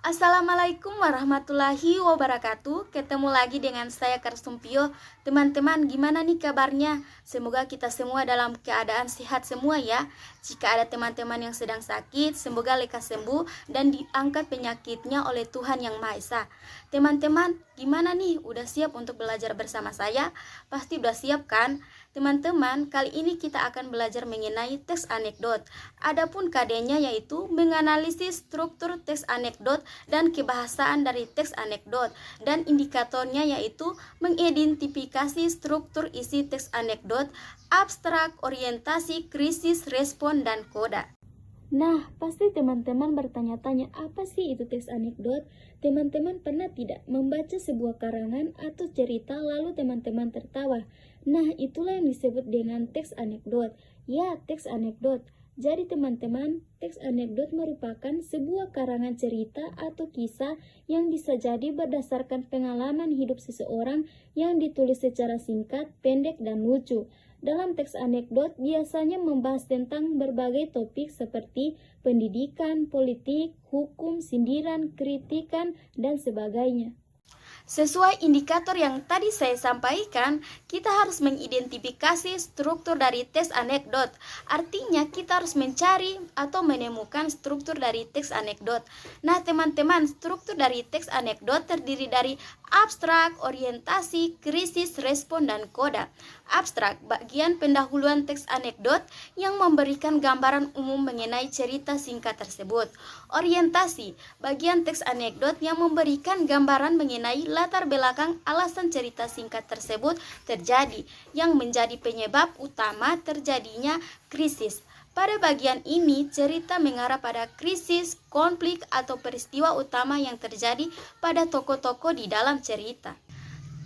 Assalamualaikum warahmatullahi wabarakatuh. Ketemu lagi dengan saya Karsumpio. Teman-teman, gimana nih kabarnya? Semoga kita semua dalam keadaan sehat semua ya. Jika ada teman-teman yang sedang sakit, semoga lekas sembuh dan diangkat penyakitnya oleh Tuhan Yang Maha Esa. Teman-teman, gimana nih? Udah siap untuk belajar bersama saya? Pasti udah siap kan? Teman-teman, kali ini kita akan belajar mengenai teks anekdot. Adapun KD-nya yaitu menganalisis struktur teks anekdot dan kebahasaan dari teks anekdot, dan indikatornya yaitu mengidentifikasi struktur isi teks anekdot, abstrak, orientasi, krisis, respon, dan koda. Nah, pasti teman-teman bertanya-tanya, apa sih itu teks anekdot? Teman-teman pernah tidak membaca sebuah karangan atau cerita lalu teman-teman tertawa? Nah, itulah yang disebut dengan teks anekdot. Ya, teks anekdot. Jadi teman-teman, teks anekdot merupakan sebuah karangan cerita atau kisah yang bisa jadi berdasarkan pengalaman hidup seseorang yang ditulis secara singkat, pendek, dan lucu. Dalam teks anekdot biasanya membahas tentang berbagai topik seperti pendidikan, politik, hukum, sindiran, kritikan, dan sebagainya. Sesuai indikator yang tadi saya sampaikan, kita harus mengidentifikasi struktur dari teks anekdot. Artinya kita harus mencari atau menemukan struktur dari teks anekdot. Nah teman-teman, struktur dari teks anekdot terdiri dari abstrak, orientasi, krisis, respon, dan koda. Abstrak, bagian pendahuluan teks anekdot yang memberikan gambaran umum mengenai cerita singkat tersebut. Orientasi, bagian teks anekdot yang memberikan gambaran mengenai latar belakang alasan cerita singkat tersebut terjadi, yang menjadi penyebab utama terjadinya krisis. Pada bagian ini, cerita mengarah pada krisis, konflik, atau peristiwa utama yang terjadi pada tokoh-tokoh di dalam cerita.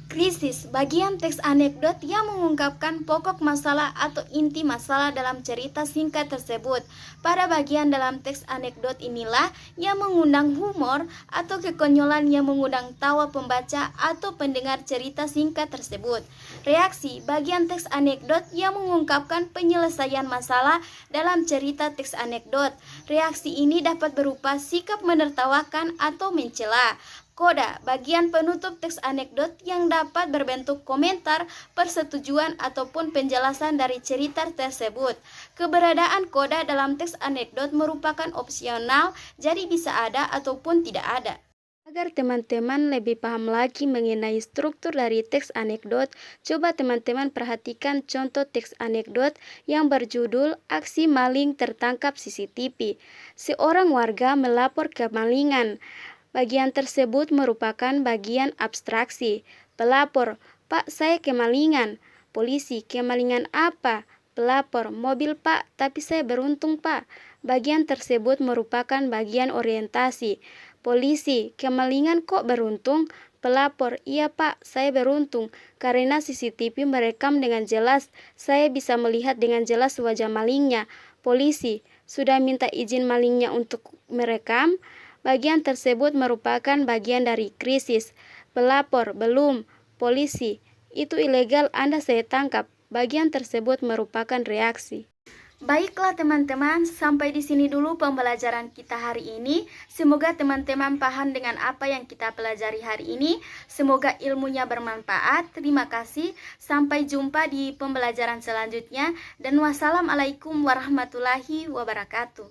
Krisis, bagian teks anekdot yang mengungkapkan pokok masalah atau inti masalah dalam cerita singkat tersebut. Pada bagian dalam teks anekdot inilah yang mengundang humor atau kekonyolan yang mengundang tawa pembaca atau pendengar cerita singkat tersebut. Reaksi, bagian teks anekdot yang mengungkapkan penyelesaian masalah dalam cerita teks anekdot. Reaksi ini dapat berupa sikap menertawakan atau mencela. Koda, bagian penutup teks anekdot yang dapat berbentuk komentar, persetujuan, ataupun penjelasan dari cerita tersebut. Keberadaan koda dalam teks anekdot merupakan opsional, jadi bisa ada ataupun tidak ada. Agar teman-teman lebih paham lagi mengenai struktur dari teks anekdot, coba teman-teman perhatikan contoh teks anekdot yang berjudul Aksi Maling Tertangkap CCTV. Seorang warga melapor kemalingan. Bagian tersebut merupakan bagian abstraksi. Pelapor, Pak, saya kemalingan. Polisi, kemalingan apa? Pelapor, mobil Pak, tapi saya beruntung Pak. Bagian tersebut merupakan bagian orientasi. Polisi, kemalingan kok beruntung? Pelapor, iya Pak, saya beruntung. Karena CCTV merekam dengan jelas, saya bisa melihat dengan jelas wajah malingnya. Polisi, sudah minta izin malingnya untuk merekam? Bagian tersebut merupakan bagian dari krisis. Pelapor, belum. Polisi, itu ilegal, Anda saya tangkap. Bagian tersebut merupakan reaksi. Baiklah teman-teman, sampai di sini dulu pembelajaran kita hari ini. Semoga teman-teman paham dengan apa yang kita pelajari hari ini. Semoga ilmunya bermanfaat. Terima kasih. Sampai jumpa di pembelajaran selanjutnya. Dan wassalamualaikum warahmatullahi wabarakatuh.